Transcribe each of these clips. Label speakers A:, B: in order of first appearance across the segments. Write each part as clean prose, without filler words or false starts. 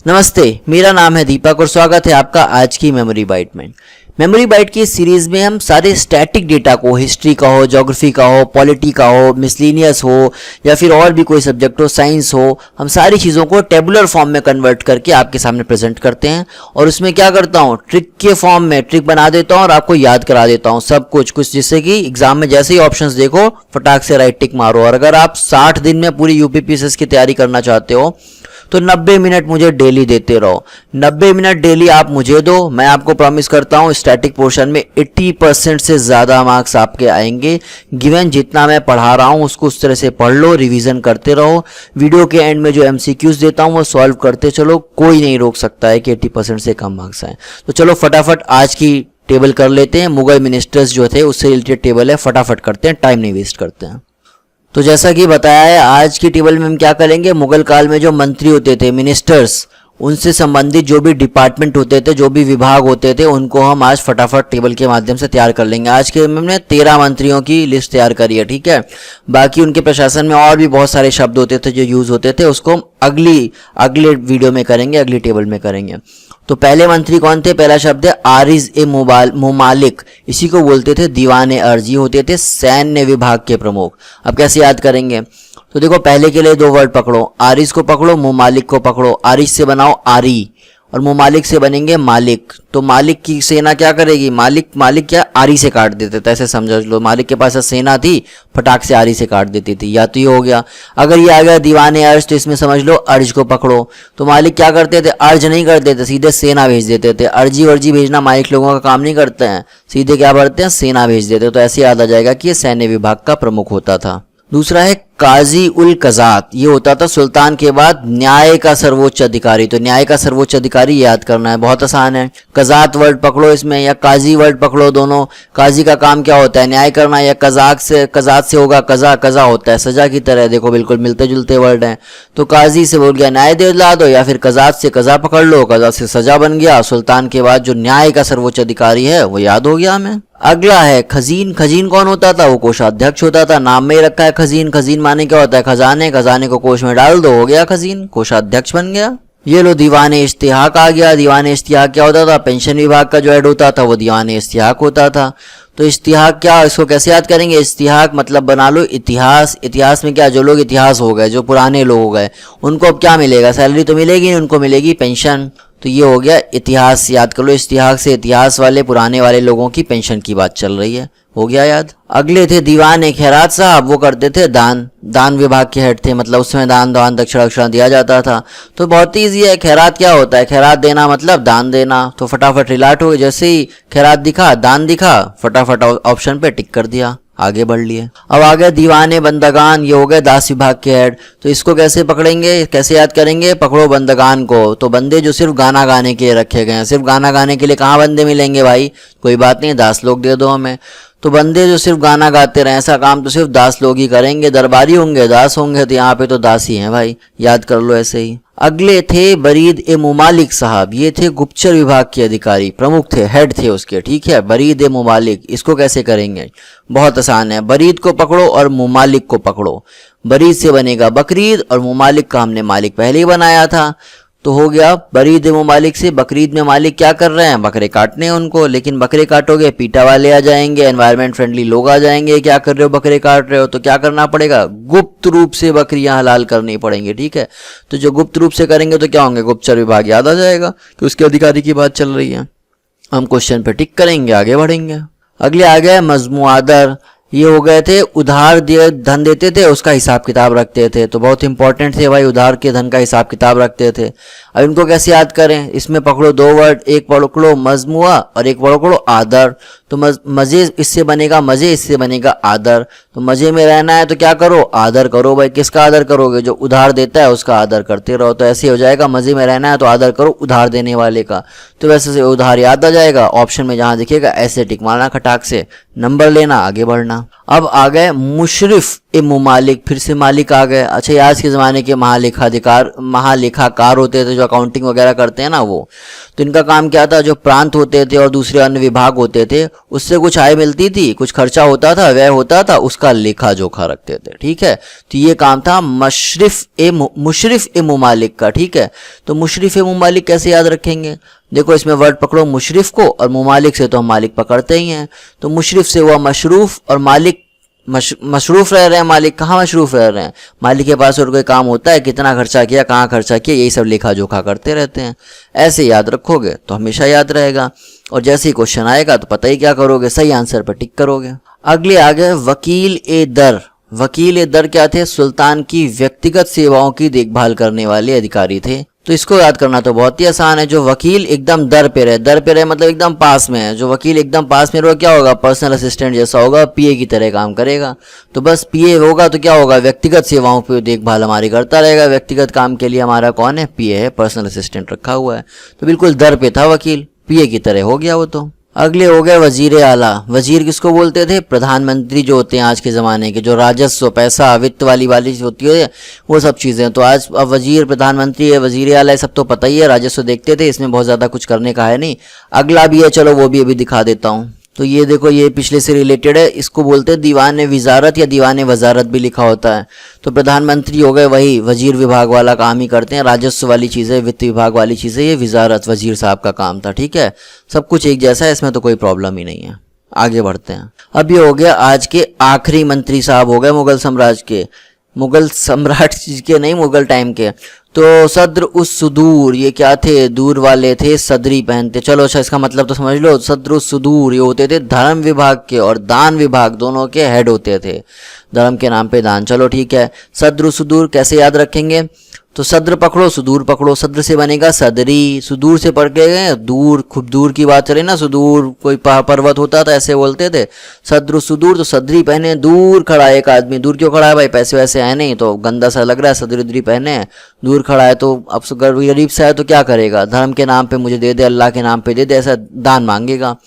A: नमस्ते, मेरा नाम है दीपक और स्वागत है आपका आज की मेमोरी बाइट में। मेमोरी बाइट की इस सीरीज में हम सारे स्टैटिक डेटा को, हिस्ट्री का हो, ज्योग्राफी का हो, पॉलिटी का हो, मिसलिनियस हो या फिर और भी कोई सब्जेक्ट हो, साइंस हो, हम सारी चीज़ों को टेबुलर फॉर्म में कन्वर्ट करके आपके सामने प्रेजेंट करते हैं। और उसमें क्या करता हूँ, ट्रिक के फॉर्म में ट्रिक बना देता हूँ और आपको याद करा देता हूँ सब कुछ जिससे कि एग्जाम में जैसे ही ऑप्शंस देखो फटाक से राइट टिक मारो। और अगर आप 60 दिन में पूरी यूपीपीएससी की तैयारी करना चाहते हो तो 90 मिनट मुझे डेली देते रहो। 90 मिनट डेली आप मुझे दो, मैं आपको प्रॉमिस करता हूँ स्टैटिक पोर्शन में 80% से ज़्यादा मार्क्स आपके आएंगे। गिवन जितना मैं पढ़ा रहा हूँ उसको उस तरह से पढ़ लो, रिवीजन करते रहो। वीडियो के एंड में जो MCQs देता हूँ वो सॉल्व करते चलो, कोई नहीं रोक सकता है कि 80% से कम मार्क्स आए। तो चलो फटाफट आज की टेबल कर लेते हैं। मुगल मिनिस्टर्स जो थे उससे रिलेटेड टेबल है, फटाफट करते हैं, टाइम नहीं वेस्ट करते हैं। तो जैसा कि बताया है आज की टेबल में हम क्या करेंगे, मुगल काल में जो मंत्री होते थे, मिनिस्टर्स, उनसे संबंधित जो भी डिपार्टमेंट होते थे, जो भी विभाग होते थे, उनको हम आज फटाफट टेबल के माध्यम से तैयार कर लेंगे। आज के हमने 13 मंत्रियों की लिस्ट तैयार करी है, ठीक है। बाकी उनके प्रशासन में और भी बहुत सारे शब्द होते थे जो यूज होते थे, उसको हम अगले वीडियो में करेंगे, अगली टेबल में करेंगे। तो पहले मंत्री कौन थे, पहला शब्द है आरिज ए मुमालिक, इसी को बोलते थे दीवाने अर्ज, ये होते थे सैन्य विभाग के प्रमुख। अब कैसे याद करेंगे, तो देखो पहले के लिए 2 वर्ड पकड़ो, आरिज को पकड़ो, मुमालिक को पकड़ो। आरिज से बनाओ आरी और मुमालिक से बनेंगे मालिक। तो मालिक की सेना क्या करेगी, मालिक क्या आरी से काट देते थे, ऐसे समझ लो। मालिक के पास सेना थी, फटाक से आरी से काट देती थी। या तो ये हो गया। अगर ये आ गया दीवाने अर्ज, तो इसमें समझ लो अर्ज को पकड़ो। तो मालिक क्या करते थे, अर्ज नहीं करते थे, सीधे सेना भेज देते थे। अर्जी वर्जी भेजना मालिक लोगों का काम नहीं करते हैं, सीधे क्या करते हैं, सेना भेज देते। तो ऐसे याद आ जाएगा कि ये सैन्य विभाग का प्रमुख होता था। दूसरा है काजी उल कजात, ये होता था सुल्तान के बाद न्याय का सर्वोच्च अधिकारी। तो न्याय का सर्वोच्च अधिकारी याद करना है, बहुत आसान है। कजात वर्ड पकड़ो इसमें या काजी वर्ड पकड़ो, दोनों। काजी का काम क्या होता है, न्याय करना, या कजात से होगा कजा होता है सजा की तरह, देखो बिल्कुल मिलते जुलते वर्ड हैं। तो काजी से बोल गया न्याय दिला दो, या फिर कजात से कजा पकड़ लो, कजा से सजा बन गया। सुल्तान के बाद जो न्याय का सर्वोच्च अधिकारी है वो याद हो गया हमें। अगला है खजीन। खजीन कौन होता था, वो कोषाध्यक्ष होता था, नाम में ही रखा है खजीन। खजीन माने क्या होता है, खजाने को कोष में डाल दो, हो गया खजीन, कोषाध्यक्ष बन गया। ये लो दीवाने इश्तिहाक आ गया। दीवाने इश्तिहाक क्या होता था, पेंशन विभाग का जो हेड होता था वो दीवाने इश्तिहाक होता था। तो इश्तिहाक क्या, इसको कैसे याद करेंगे, इश्तिहाक मतलब बना लो इतिहास। इतिहास में क्या, जो लोग इतिहास हो गए, जो पुराने लोग हो गए, उनको अब क्या मिलेगा, सैलरी तो मिलेगी नहीं, उनको मिलेगी पेंशन। तो ये हो गया इतिहास, याद कर लो। इश्तिहाक से इतिहास वाले पुराने वाले लोगों की पेंशन की बात चल रही है, हो गया याद। अगले थे दीवाने खैरात साहब, वो करते थे दान विभाग के हेड थे, मतलब उसमें दान दक्षिणा दिया जाता था। तो बहुत ईजी है, खैरात क्या होता है, खैरात देना मतलब दान देना। तो फटाफट रिलेट हो, जैसे ही खैरात दिखा, दान दिखा, फटाफट ऑप्शन पे टिक कर दिया, आगे बढ़ लिए। अब आ गए दीवाने बंदगान, ये हो गए दास विभाग के हेड। तो इसको कैसे पकड़ेंगे, कैसे याद करेंगे, पकड़ो बंदगान को। तो बंदे जो सिर्फ गाना गाने के लिए रखे गए हैं, सिर्फ गाना गाने के लिए कहाँ बंदे मिलेंगे भाई, कोई बात नहीं, दास लोग दे दो हमें। तो बंदे जो सिर्फ गाना गाते रहे, ऐसा काम तो सिर्फ दास लोग ही करेंगे, दरबारी होंगे, दास होंगे, तो यहाँ पे तो दास ही हैं भाई, याद कर लो ऐसे ही। अगले थे बरीद ए मुमालिक साहब, ये थे गुप्तचर विभाग के अधिकारी, प्रमुख थे, हेड थे उसके, ठीक है। बरीद ए मुमालिक, इसको कैसे करेंगे, बहुत आसान है। बरीद को पकड़ो और मुमालिक को पकड़ो। बरीद से बनेगा बकरीद और मुमालिक का हमने मालिक पहले ही बनाया था, तो हो गया बरीद ए मुमालिक से। बकरीद में मालिक क्या कर रहे हैं, बकरे काटने हैं उनको, लेकिन बकरे काटोगे पीटा वाले आ जाएंगे, एनवायरमेंट फ्रेंडली लोग आ जाएंगे, क्या कर रहे हो, बकरे काट रहे हो, तो क्या करना पड़ेगा, गुप्त रूप से बकरियां हलाल करनी पड़ेंगी, ठीक है। तो जो गुप्त रूप से करेंगे तो क्या होंगे, गुप्तचर विभाग याद आ जाएगा कि उसके अधिकारी की बात चल रही है। हम क्वेश्चन पे टिक करेंगे, आगे बढ़ेंगे। अगले आ गए मजमुआदर, ये हो गए थे उधार दिए धन देते थे, उसका हिसाब किताब रखते थे। तो बहुत इंपॉर्टेंट थे भाई, उधार के धन का हिसाब किताब रखते थे। अब इनको कैसे याद करें, इसमें पकड़ो 2 वर्ड, एक पकड़ो मजमुआ और एक पकड़ो आदर। तो मजे इससे बनेगा मजे, इससे बनेगा आदर। तो मजे में रहना है तो क्या करो, आदर करो भाई। किसका आदर करोगे, जो उधार देता है उसका आदर करते रहो। तो ऐसे हो जाएगा, मजे में रहना है तो आदर करो उधार देने वाले का। तो वैसे से उधार याद आ जाएगा, ऑप्शन में जहां दिखेगा ऐसे टिक मारना, खटाक से नंबर लेना, आगे बढ़ना। अब आ गए मुशरिफ ए मुमालिक, फिर से मालिक आ गए। अच्छा, ये आज के ज़माने के महालेखाकार होते थे जो अकाउंटिंग वगैरह करते हैं ना, वो तो इनका काम क्या था, जो प्रांत होते थे और दूसरे अन्य विभाग होते थे उससे कुछ आय मिलती थी, कुछ खर्चा होता था, व्यय होता था, उसका लेखा जोखा रखते थे। ठीक है, तो ये काम था मुशरिफ ए मुमालिक का। ठीक है, तो मुशरिफ ए मुमालिक कैसे याद रखेंगे? देखो इसमें वर्ड पकड़ो मुशरिफ को, और मुमालिक से तो हम मालिक पकड़ते ही हैं, तो मुशरिफ से हुआ मशरूफ, और मालिक मशरूफ रह रहे हैं। मालिक कहाँ मशरूफ रह रहे हैं? मालिक के पास और कोई काम होता है, कितना खर्चा किया, कहाँ खर्चा किया, यही सब लेखा जोखा करते रहते हैं। ऐसे याद रखोगे तो हमेशा याद रहेगा, और जैसे ही क्वेश्चन आएगा तो पता ही क्या करोगे, सही आंसर पर टिक करोगे। अगले आगे वकील ए दर। वकील ए दर क्या थे? सुल्तान की व्यक्तिगत सेवाओं की देखभाल करने वाले अधिकारी थे। तो इसको याद करना तो बहुत ही आसान है। जो वकील एकदम दर पे रहे मतलब एकदम पास में है। जो वकील एकदम पास में रहो क्या होगा? पर्सनल असिस्टेंट जैसा होगा, पीए की तरह काम करेगा। तो बस पीए होगा तो क्या होगा? व्यक्तिगत सेवाओं पे देखभाल हमारी करता रहेगा। व्यक्तिगत काम के लिए हमारा कौन है? पीए है, पर्सनल असिस्टेंट रखा हुआ है। तो बिल्कुल दर पे था वकील, पीए की तरह हो गया वो तो। अगले हो गए वजीर आला। वजीर किसको बोलते थे? प्रधानमंत्री जो होते हैं आज के ज़माने के, जो राजस्व, पैसा, वित्त वाली होती है वो सब चीज़ें। तो आज अब वजीर, प्रधानमंत्री है, वजीर आला, सब तो पता ही है, राजस्व देखते थे, इसमें बहुत ज़्यादा कुछ करने का है नहीं। अगला भी है, चलो वो भी अभी दिखा देता हूँ। तो ये देखो, ये पिछले से रिलेटेड है, इसको बोलते हैं दीवान विजारत या दीवान वजारत भी लिखा होता है। तो प्रधानमंत्री हो गए वही वजीर विभाग वाला काम ही करते हैं, राजस्व वाली चीज़ें, वित्त विभाग वाली चीज़ें, ये विजारत वजीर साहब का काम था। ठीक है, सब कुछ एक जैसा है, इसमें तो कोई प्रॉब्लम ही नहीं है। आगे बढ़ते हैं। अब ये हो गया आज के आखिरी मंत्री साहब हो गए मुगल साम्राज्य के, मुगल सम्राट के नहीं, मुगल टाइम के। तो सद्र उस सुदूर, ये क्या थे? दूर वाले थे, सदरी पहनते। चलो अच्छा, इसका मतलब तो समझ लो। सद्र उस सुदूर ये होते थे धर्म विभाग के और दान विभाग दोनों के हेड होते थे। धर्म के नाम पे दान। चलो ठीक है, सद्र उस सुदूर कैसे याद रखेंगे? तो सद्र पकड़ो, सुदूर पकड़ो। सद्र से बनेगा सदरी, सुदूर से पढ़ के गए दूर, खूब दूर की बात चले ना, सुदूर कोई पर्वत होता था ऐसे बोलते थे। सद्र सुदूर, तो सदरी पहने, दूर खड़ा है एक आदमी। दूर क्यों खड़ा है भाई? पैसे वैसे है नहीं तो गंदा सा लग रहा है, सदरी उदरी पहने है, दूर खड़ा है। तो अब गरीब सा है तो क्या करेगा? धर्म के नाम पे मुझे दे दे, अल्लाह के नाम पे दे दे, ऐसा दान मांगेगा।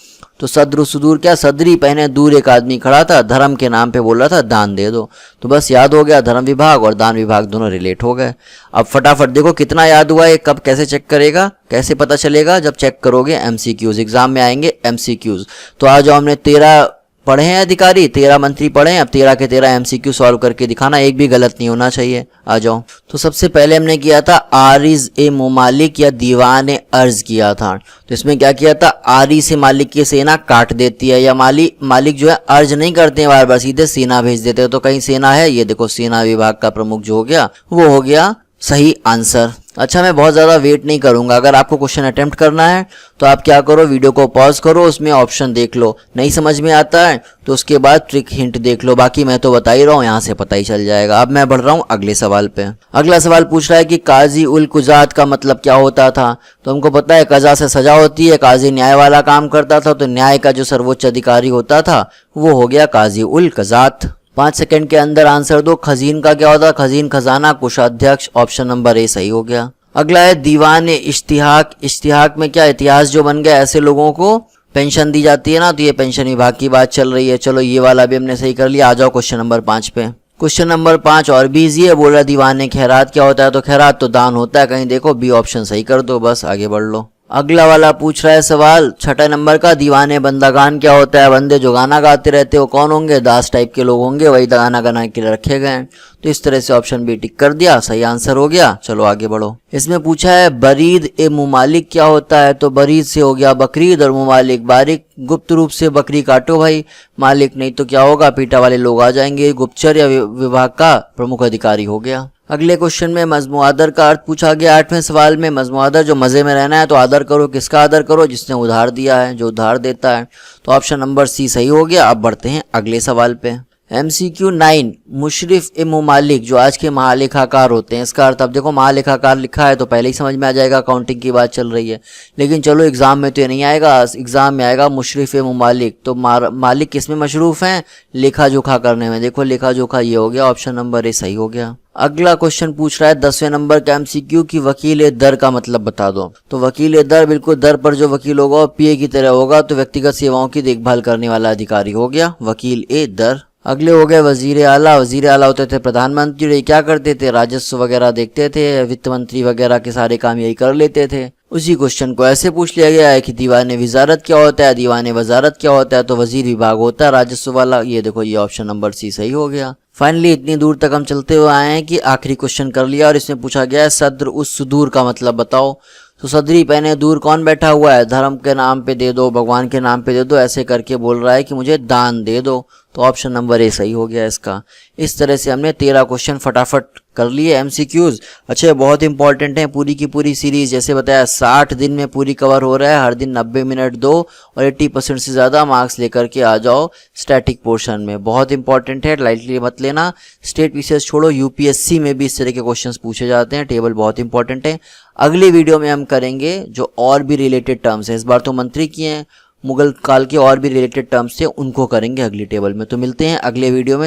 A: तो सद्र सुदूर क्या? सदरी पहने, दूर एक आदमी खड़ा था, धर्म के नाम पे बोल रहा था दान दे दो। तो बस याद हो गया, धर्म विभाग और दान विभाग दोनों रिलेट हो गए। अब फटाफट देखो कितना याद हुआ है, कब कैसे चेक करेगा, कैसे पता चलेगा? जब चेक करोगे एमसीक्यूज, एग्जाम में आएंगे एमसीक्यूज। तो आज हमने 13 पढ़े हैं अधिकारी, 13 मंत्री पढ़े हैं। अब 13 के 13 एमसीक्यू सॉल्व करके दिखाना, एक भी गलत नहीं होना चाहिए। आ जाओ। तो सबसे पहले हमने किया था आरिज ए मुमालिक या दीवान अर्ज किया था। तो इसमें क्या किया था? आरी से मालिक की सेना काट देती है, या मालिक जो है अर्ज नहीं करते हैं बार बार, सीधे सेना भेज देते हैं। तो कहीं सेना है, ये देखो सेना विभाग का प्रमुख जो हो गया वो हो गया सही आंसर। अच्छा, मैं बहुत ज़्यादा वेट नहीं करूंगा। अगर आपको क्वेश्चन अटेम्प्ट करना है तो आप क्या करो, वीडियो को पॉज करो, उसमें ऑप्शन देख लो, नहीं समझ में आता है तो उसके बाद ट्रिक हिंट देख लो। बाकी मैं तो बता ही रहा हूँ, यहाँ से पता ही चल जाएगा। अब मैं बढ़ रहा हूँ अगले सवाल पे। अगला सवाल पूछ रहा है कि काजी उल कुजात का मतलब क्या होता था? तो हमको पता है कजा से सजा होती है, काजी न्याय वाला काम करता था। तो न्याय का जो सर्वोच्च अधिकारी होता था वो हो गया काजी उल कुजात। 5 सेकंड के अंदर आंसर दो। खजीन का क्या होता है? खजीन खजाना, कोषाध्यक्ष। ऑप्शन नंबर ए सही हो गया। अगला है दीवान इश्तिहाक। इश्तिहाक में क्या? इतिहास जो बन गया, ऐसे लोगों को पेंशन दी जाती है ना, तो ये पेंशन विभाग की बात चल रही है। चलो ये वाला भी हमने सही कर लिया। आ जाओ क्वेश्चन नंबर 5 पे। क्वेश्चन नंबर 5 और भी इजी है। बोल रहा दीवान खैरात क्या होता है? तो खैरात तो दान होता है, कहीं देखो बी ऑप्शन सही कर दो, बस आगे बढ़ लो। अगला वाला पूछ रहा है सवाल 6 नंबर का, दीवाने बंदागान क्या होता है? बंदे जो गाना गाते रहते हो कौन होंगे? दास टाइप के लोग होंगे, वही गाना गाना के लिए रखे गए हैं। तो इस तरह से ऑप्शन बी टिक कर दिया, सही आंसर हो गया। चलो आगे बढ़ो। इसमें पूछा है बरीद ए मुमालिक क्या होता है? तो बरीद से हो गया बकरीद और मुमालिक बारिक। गुप्त रूप से बकरी काटो भाई, मालिक नहीं तो क्या होगा? पीटा वाले लोग आ जाएंगे। गुप्तचर या विभाग का प्रमुख अधिकारी हो गया। अगले क्वेश्चन में मजमू आदर का अर्थ पूछा गया 8वें सवाल में। मजमू आदर जो मजे में रहना है, तो आदर करो, किसका आदर करो? जिसने उधार दिया है, जो उधार देता है। तो ऑप्शन नंबर सी सही हो गया। अब बढ़ते हैं अगले सवाल पे। MCQ 9 मुशरिफ ए मुमालिक जो आज के महालेखाकार होते हैं, इसका अर्थ अब देखो महालेखाकार लिखा है तो पहले ही समझ में आ जाएगा, अकाउंटिंग की बात चल रही है। लेकिन चलो एग्जाम में तो ये नहीं आएगा, एग्जाम में आएगा मुशरिफ ए मुमालिक। तो मालिक किस में मशरूफ हैं? लेखा जोखा करने में। देखो लेखा जोखा ये हो गया, ऑप्शन नंबर ए सही हो गया। अगला क्वेश्चन पूछ रहा है 10वें नंबर का MCQ की वकील दर का मतलब बता दो। तो वकील दर बिल्कुल दर पर जो वकील होगा पीए की तरह होगा, तो व्यक्तिगत सेवाओं की देखभाल करने वाला अधिकारी हो गया वकील दर। अगले हो गए वजीर आला। वजीर आला होते थे प्रधानमंत्री, क्या करते थे, राजस्व वगैरह देखते थे, वित्त मंत्री वगैरह के सारे काम यही कर लेते थे। उसी क्वेश्चन को ऐसे पूछ लिया गया है कि दीवान वजारत क्या होता है, दीवान वजारत क्या होता है, तो वजीर विभाग होता है राजस्व वाला। ये देखो, ये ऑप्शन नंबर सी सही हो गया। फाइनली इतनी दूर तक हम चलते हुए आए हैं कि आखिरी क्वेश्चन कर लिया और इसमें पूछा गया है सद्र उस सुदूर का मतलब बताओ। तो सदरी पहने दूर कौन बैठा हुआ है, धर्म के नाम पे दे दो, भगवान के नाम पे दे दो, ऐसे करके बोल रहा है कि मुझे दान दे दो। तो ऑप्शन नंबर ए सही हो गया इसका। इस तरह से हमने 13 क्वेश्चन फटाफट कर लिए एमसीक्यूज। अच्छे, बहुत इंपॉर्टेंट हैं पूरी की पूरी सीरीज। जैसे बताया 60 दिन में पूरी कवर हो रहा है, हर दिन 90 मिनट दो और 80% से ज़्यादा मार्क्स लेकर के आ जाओ स्टैटिक पोर्शन में। बहुत इंपॉर्टेंट है, लाइटली मत लेना। स्टेट पीसीएस छोड़ो, यूपीएससी में भी इस तरह के क्वेश्चंस पूछे जाते हैं। टेबल बहुत इंपॉर्टेंट है। अगली वीडियो में हम करेंगे जो और भी रिलेटेड टर्म्स हैं। इस बार तो मंत्री किए हैं, मुगल काल के और भी रिलेटेड टर्म्स थे, उनको करेंगे अगली टेबल में। तो मिलते हैं अगले वीडियो में।